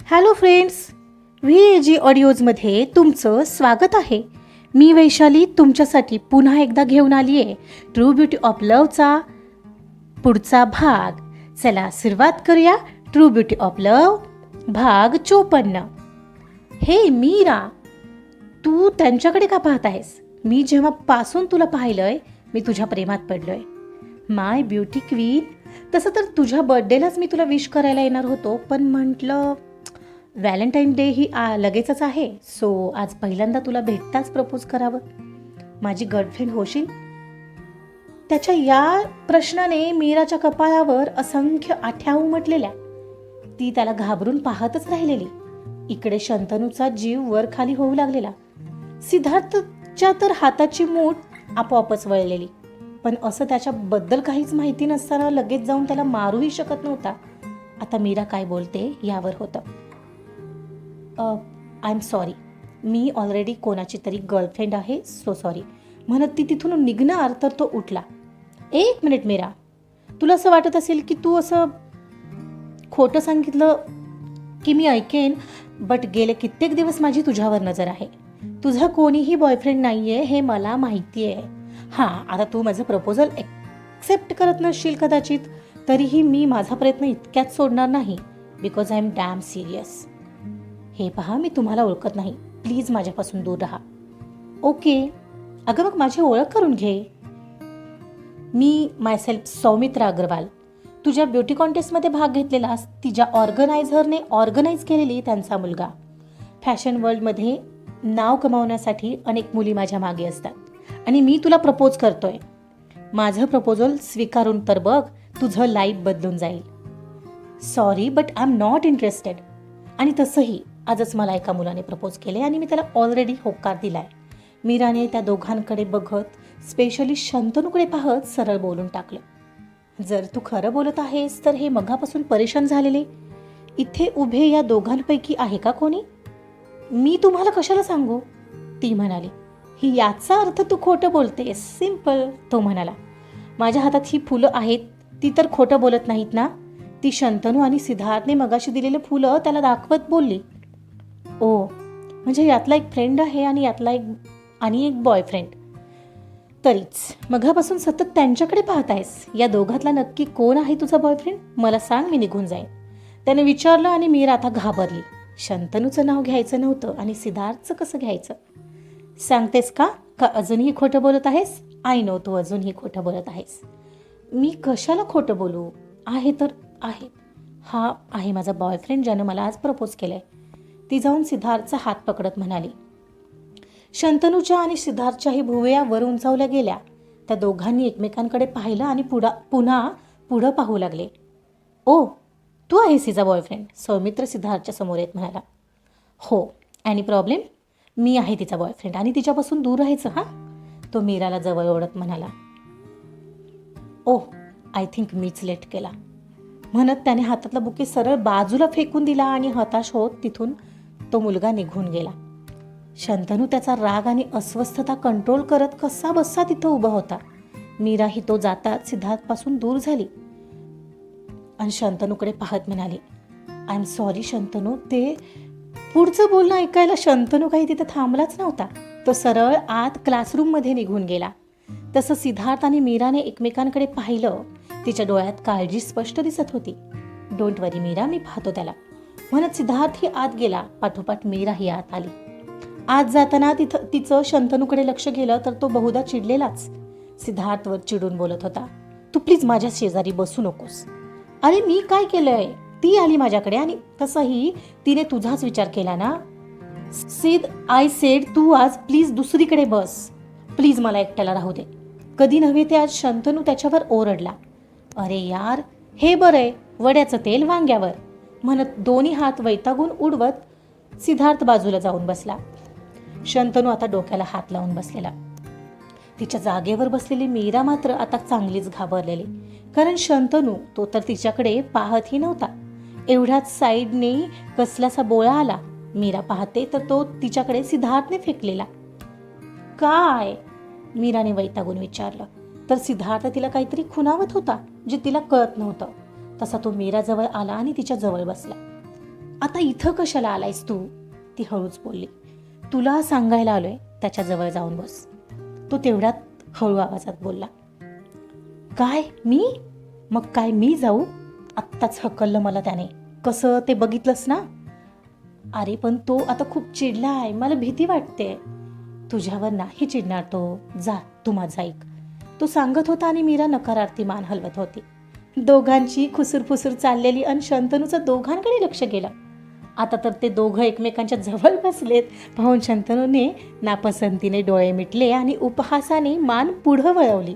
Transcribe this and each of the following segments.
Hello friends, VAG ऑडिओजमध्ये तुमचं स्वागत आहे. मी वैशाली तुमच्यासाठी पुन्हा एकदा घेऊन आली आहे ट्रू ब्युटी ऑफ लवचा पुढचा भाग. चला सुरुवात करूया. ट्रू ब्युटी ऑफ लव भाग 54. हे मीरा, तू त्यांच्याकडे का पाहत आहेस? मी जेव्हापासून तुला पाहिलंय मी तुझ्या प्रेमात पडलोय. माय ब्युटी क्वीन. तसं तर तुझ्या बर्थडेलाच मी तुला विश करायला येणार होतो, पण म्हटलं व्हॅलेंटाईन डे ही लगेचच आहे, सो आज पहिल्यांदा तुला भेटताच प्रपोज करावं. माझी गर्लफ्रेंड होशील? त्याच्या या प्रश्नाने मीराच्या कपाळावर असंख्य आठ्या उमटलेल्या. ती त्याला घाबरून पाहतच राहिलेली. इकडे शंतनूचा जीव वर खाली होऊ लागलेला. सिद्धार्थच्या तर हाताची मूठ आपोआपच वळलेली. पण असं त्याच्याबद्दल काहीच माहिती नसताना लगेच जाऊन त्याला मारूही शकत नव्हता. आता मीरा काय बोलते यावर होतं. I am sorry, me already कोणाची तरी गर्लफ्रेंड आहे, सो सॉरी म्हणत ती तिथून निघणार तर तो उठला. एक मिनिट मीरा, तुला असं वाटत असेल की तू असं खोटं सांगितलं की मी ऐकेन, बट गेले कित्येक दिवस माझी तुझ्यावर नजर आहे. तुझा कोणीही बॉयफ्रेंड नाही आहे हे मला माहिती आहे. हां, आता तू माझं प्रपोजल ॲक्सेप्ट करत नसशील कदाचित, तरीही मी माझा प्रयत्न इतक्यात सोडणार नाही, because I am dam serious. हे पहा, मी तुम्हाला ओळखत नाही, प्लीज माझ्यापासून दूर राहा. ओके, अगं मग माझी ओळख करून घे. मी मायसेल्फ सौमित्रा अग्रवाल. तुझ्या ब्युटी कॉन्टेस्टमध्ये भाग घेतलेला तिच्या ऑर्गनायझरने ऑर्गनाईज केलेली त्यांचा मुलगा. फॅशन वर्ल्डमध्ये नाव कमावण्यासाठी अनेक मुली माझ्या मागे असतात आणि मी तुला प्रपोज करतोय. माझं प्रपोजल स्वीकारून तर बघ, तुझं लाईफ बदलून जाईल. Sorry but I am not interested. आणि तसंही आजच मला एका मुलाने प्रपोज केले आणि मी त्याला ऑलरेडी होकार दिलाय. मीराने त्या दोघांकडे बघत, स्पेशली शंतनूकडे पाहत सरळ बोलून टाकलं. जर तू खरं बोलत आहेस तर हे मगापासून परेशान झालेले इथे उभे या दोघांपैकी आहे का कोणी? मी तुम्हाला कशाला सांगू, ती म्हणाली. ही याचा अर्थ तू खोटं बोलतेस, सिम्पल, तो म्हणाला. माझ्या हातात ही फुलं आहेत, ती तर खोटं बोलत नाहीत ना? ती शंतनू आणि सिद्धार्थने मगाशी दिलेले फुलं त्याला दाखवत बोलली. ओ, म्हणजे यातला एक फ्रेंड आहे आणि यातला एक बॉयफ्रेंड. तरीच मगापासून सतत त्यांच्याकडे पाहत आहेस. या दोघातला नक्की कोण आहे तुझा बॉयफ्रेंड? मला सांग, मी निघून जाईन, त्याने विचारलं. आणि मीरा आता घाबरली. शंतनूचं नाव घ्यायचं नव्हतं आणि सिद्धार्थचं कसं घ्यायचं? सांगतेस का अजूनही खोटं बोलत आहेस? आय नो, तू अजूनही खोटं बोलत आहेस. मी कशाला खोटं बोलू? आहे तर आहे. हा आहे माझा बॉयफ्रेंड ज्यानं मला आज प्रपोज केलंय, ती जाऊन सिद्धार्थचा हात पकडत म्हणाली. शंतनूच्या आणि सिद्धार्थच्याही भुवया वर उंचावल्या गेल्या. त्या दोघांनी एकमेकांकडे पाहिलं आणि पुन्हा पुढं पाहू लागले. ओ, तू आहेस हिचा बॉयफ्रेंड? सौमित्र सिद्धार्थच्या समोर येत म्हणाला. हो, आणि प्रॉब्लेम? मी आहे तिचा बॉयफ्रेंड आणि तिच्यापासून दूर राहायचं. हां, तो मीराला जवळ ओढत म्हणाला. ओ, आय थिंक मीच लेट केला, म्हणत त्याने हातातला बुके सरळ बाजूला फेकून दिला आणि हताश होत तिथून तो मुलगा निघून गेला. शंतनू त्याचा राग आणि अस्वस्थता कंट्रोल करत कसा बस्सा तिथं उभा होता. मीराही तो जाताच सिद्धार्थपासून दूर झाली आणि शंतनूकडे पाहत म्हणाली, आय एम सॉरी शंतनू. ते पुढचं बोलणं ऐकायला शंतनू काही तिथे थांबलाच नव्हता. तो सरळ आत क्लासरूममध्ये निघून गेला. तसं सिद्धार्थ आणि मीराने एकमेकांकडे पाहिलं. तिच्या डोळ्यात काळजी स्पष्ट दिसत होती. डोंट वरी मीरा, मी पाहतो त्याला, म्हणत सिद्धार्थही आत गेला. पाठोपाठ मीराही आत आली. आत जाताना तिचं शंतनूकडे लक्ष गेलं तर तो बहुधा चिडलेलाच. सिद्धार्थवर चिडून बोलत होता, तू प्लीज माझ्या शेजारी बसू नकोस. अरे मी काय केलंय? ती आली माझ्याकडे आणि तसंही तिने तुझाच विचार केला ना. सिद, आय सेड तू आज प्लीज दुसरीकडे बस. प्लीज मला एकट्याला राहू दे. कधी नव्हे ते आज शंतनू त्याच्यावर ओरडला. अरे यार, हे बरं आहे, वड्याचं तेल वांग्यावर, म्हणत दोन्ही हात वैतागून उडवत सिद्धार्थ बाजूला जाऊन बसला. शंतनू आता डोक्याला हात लावून बसलेला. तिच्या जागेवर बसलेली मीरा मात्र आता चांगलीच घाबरलेली, कारण शंतनू तो तर तिच्याकडे पाहतही नव्हता. एवढ्याच साईडने कसलासा बोळा आला. मीरा पाहते तर तो तिच्याकडे सिद्धार्थने फेकलेला. काय? मीराने वैतागून विचारलं. तर सिद्धार्थ तिला काहीतरी खुणावत होता जे तिला कळत नव्हतं. तसा तो मीराजवळ आला आणि तिच्या जवळ बसला. आता इथं कशाला आलायस तू? ती हळूच बोलली. तुला सांगायला आलोय त्याच्याजवळ जाऊन बस. तो तेवढ्यात हळू आवाजात बोलला. काय मी? मग काय मी जाऊ? आत्ताच हकललं मला त्याने. कसं ते बघितलंस ना? अरे पण तो आता खूप चिडला आहे, मला भीती वाटते. तुझ्यावर नाही चिडणार तो, जा तू माझा ऐक, तो सांगत होता आणि मीरा नकारार्थी मान हलवत होती. दोघांची खुसूरफुसूर चाललेली आणि शंतनूचं दोघांकडे लक्ष गेलं. आता तर ते दोघं एकमेकांच्या जवळ बसलेत पाहून शंतनूने नापसंतीने डोळे मिटले आणि उपहासाने मान पुढं वळवली.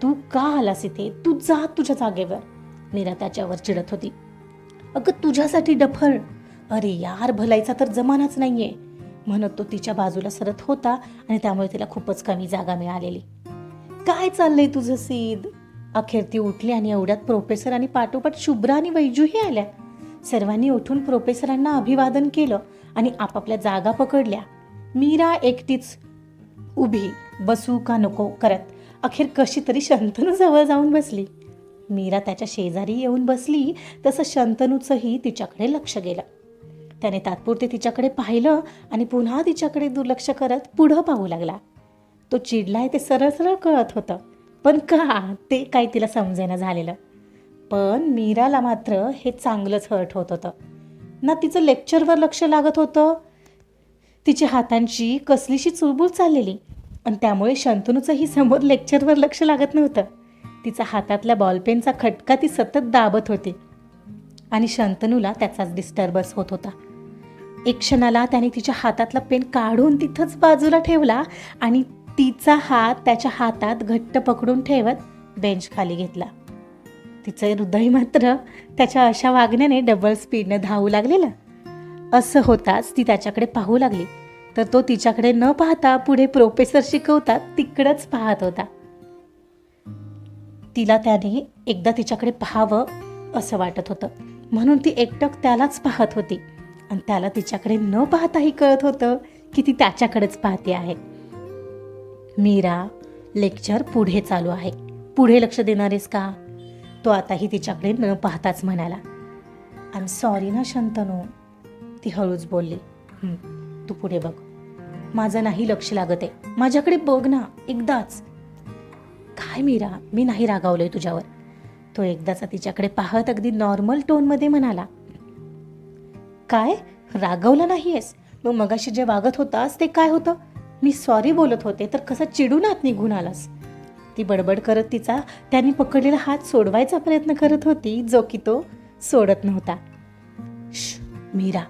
तू का आलास इथे? तू जा तुझ्या जागेवर, मीरा त्याच्यावर चिडत होती. अगं तुझ्यासाठी डफळ, अरे यार भलायचा तर जमानाच नाहीये, म्हणत तो तिच्या बाजूला सरत होता आणि त्यामुळे तिला खूपच कमी जागा मिळालेली. काय चाललंय तुझं सीद? अखेर ती उठली आणि एवढ्यात प्रोफेसर आणि पाठोपाठ शुभ्रा आणि वैजूही आल्या. सर्वांनी उठून प्रोफेसरांना अभिवादन केलं आणि आपापल्या जागा पकडल्या. मीरा एकटीच उभी, बसू का नको करत अखेर कशी तरी शंतनू जवळ जाऊन बसली. मीरा त्याच्या शेजारी येऊन बसली तसं शंतनूचंही तिच्याकडे लक्ष गेलं. त्याने तात्पुरते तिच्याकडे पाहिलं आणि पुन्हा तिच्याकडे दुर्लक्ष करत पुढं पाहू लागला. तो चिडलाय ते सरळ सरळ कळत होतं, पण का ते काही तिला समजेना झालेलं. पण मीराला मात्र हे चांगलंच हर्ट होत होतं ना. तिचं लेक्चरवर लक्ष लागत होतं, तिच्या हातांची कसलीशी चुळबुळ चाललेली आणि त्यामुळे शंतनूचंही समोर लेक्चरवर लक्ष लागत नव्हतं. तिचा हातातल्या बॉलपेनचा खटका ती सतत दाबत होती आणि शंतनूला त्याचाच डिस्टर्बन्स होत होता. एक क्षणाला त्याने तिच्या हातातला पेन काढून तिथंच बाजूला ठेवला आणि तिचा हात त्याच्या हातात घट्ट पकडून ठेवत बेंच खाली घेतला. तिचं हृदय मात्र त्याच्या अशा वागण्याने डबल स्पीडनं धावू लागलेलं. असं होताच ती त्याच्याकडे पाहू लागली तर तो तिच्याकडे न पाहता पुढे प्रोफेसर शिकवतात तिकडंच पाहत होता. तिला त्याने एकदा तिच्याकडे पाहावं असं वाटत होतं म्हणून ती एकटक त्यालाच पाहत होती आणि त्याला तिच्याकडे न पाहताही कळत होतं की ती त्याच्याकडेच पाहते आहे. मीरा, लेक्चर पुढे चालू आहे, पुढे लक्ष देणार आहेस का? तो आताही तिच्याकडे न पाहताच म्हणाला. आय एम सॉरी ना शंतनू, ती हळूच बोलली. तू पुढे बघ, माझं नाही लक्ष लागत आहे, माझ्याकडे बघ ना एकदाच. काय मीरा, मी नाही रागावलोय तुझ्यावर, तो एकदाचा तिच्याकडे पाहत अगदी नॉर्मल टोनमध्ये म्हणाला. काय रागवला नाहीयेस? मग मगाशी जे वागत होतास ते काय होतं? मी सॉरी बोलत होते तर कसं चिडून आत निघून आलास? ती बडबड करत तिचा त्यांनी पकडलेला हात सोडवायचा प्रयत्न करत होती जो की तो सोडत नव्हता. मीरा,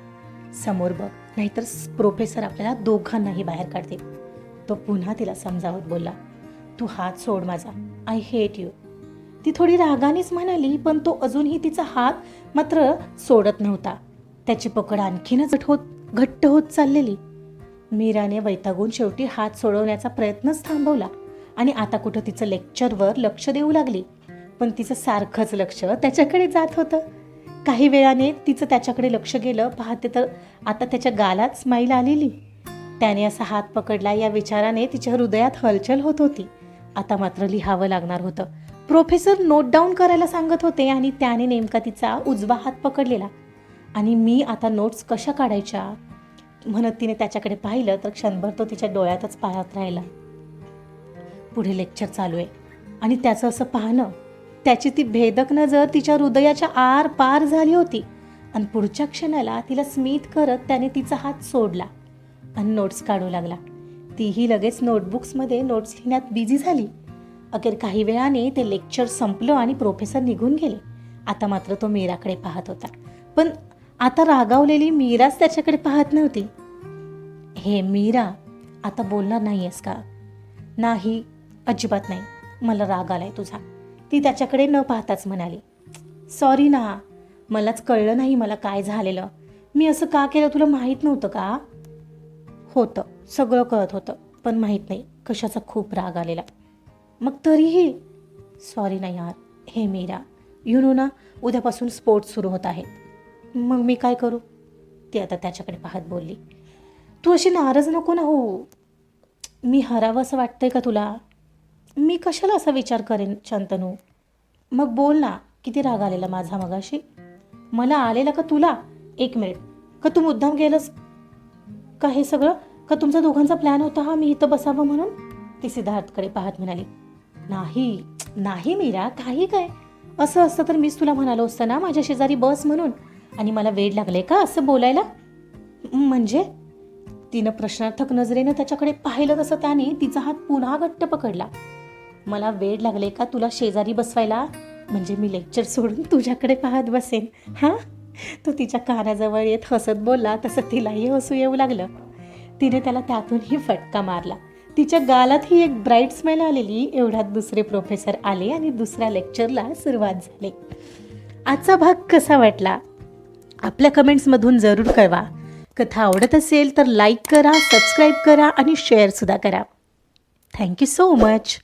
समोर बघ, नाहीतर प्रोफेसर आपल्याला दोघांनाही बाहेर काढतील, तो पुन्हा तिला समजावत बोलला. तू हात सोड माझा, आय हेट यू, ती थोडी रागानेच म्हणाली पण तो अजूनही तिचा हात मात्र सोडत नव्हता. त्याची पकड आणखीनच घट्ट होत चाललेली. मीराने वैतागून शेवटी हात सोडवण्याचा प्रयत्नच थांबवला आणि आता कुठं तिचं लेक्चरवर लक्ष देऊ लागली पण तिचं सारखंच लक्ष त्याच्याकडे जात होतं. काही वेळाने तिचं त्याच्याकडे लक्ष गेलं, पाहते तर आता त्याच्या गालात स्माईल आलेली. त्याने असा हात पकडला या विचाराने तिच्या हृदयात हलचल होत होती. आता मात्र लिहावं लागणार होतं. प्रोफेसर नोट डाऊन करायला सांगत होते आणि त्याने नेमका तिचा उजवा हात पकडलेला आणि मी आता नोट्स कशा काढायच्या म्हणत तिने त्याच्याकडे पाहिलं तर क्षणभर तो तिच्या डोळ्यातच पाहत राहिला. पुढे लेक्चर चालू आहे आणि त्याचं असं पाहणं, त्याची ती भेदक नजर तिच्या हृदयाच्या आर पार झाली होती आणि पुढच्या क्षणाला तिला स्मित करत त्याने तिचा हात सोडला आणि नोट्स काढू लागला. तीही लगेच नोटबुक्समध्ये नोट्स लिहिण्यात बिझी झाली. अखेर काही वेळाने ते लेक्चर संपलं आणि प्रोफेसर निघून गेले. आता मात्र तो मीराकडे पाहत होता पण आता रागावलेली मीराच त्याच्याकडे पाहत नव्हती. हे मीरा, आता बोलणार नाहीयेस का? नाही, अजिबात नाही, मला राग आलाय तुझा, ती त्याच्याकडे न पाहताच म्हणाली. सॉरी ना, मलाच कळलं नाही मला काय झालेलं, मी असं का केलं तुला माहीत नव्हतं का? होतं, सगळं कळत होतं पण माहीत नाही कशाचा खूप राग आलेला. मग तरीही सॉरी ना यार. हे मीरा, यू नो ना, उद्यापासून स्पोर्ट्स सुरू होत आहेत. मग मी काय करू? ती आता त्याच्याकडे पाहत बोलली. तू अशी नाराज नको ना हो, मी हरावं असं वाटतंय का तुला? मी कशाला असा विचार करेन शंतनू? मग बोल ना, किती राग आलेला माझा मगाशी? मला आलेला का तुला? 1 मिनिट, का तू मुद्दाम गेलंस का हे सगळं? का तुमचा दोघांचा प्लॅन होता हा मी इथं बसावं म्हणून? ती सिद्धार्थकडे पाहत म्हणाली, नाही नाही मीरा, काही काय, असं असतं तर मीच तुला म्हणालो असतं ना माझ्या शेजारी बस म्हणून, आणि मला वेड लागले का असं बोलायला? म्हणजे? तिनं प्रश्नार्थक नजरेनं त्याच्याकडे पाहिलं तसं त्याने तिचा हात पुन्हा घट्ट पकडला. मला वेड लागले का तुला शेजारी बसवायला? म्हणजे मी लेक्चर सोडून तुझ्याकडे पाहत बसेन हां? तो तिच्या कानाजवळ येत हसत बोलला तसं तिलाही हसू येऊ लागलं. तिने त्याला त्यातूनही फटका मारला. तिच्या गालातही एक ब्राईट स्माईल आलेली. एवढ्यात दुसरे प्रोफेसर आले आणि दुसऱ्या लेक्चरला सुरुवात झाली. आजचा भाग कसा वाटला आपल्या कमेंट्समधून जरूर कळवा. कथा आवडत असेल तर लाईक करा, सबस्क्राईब करा आणि शेअरसुद्धा करा. Thank you so much.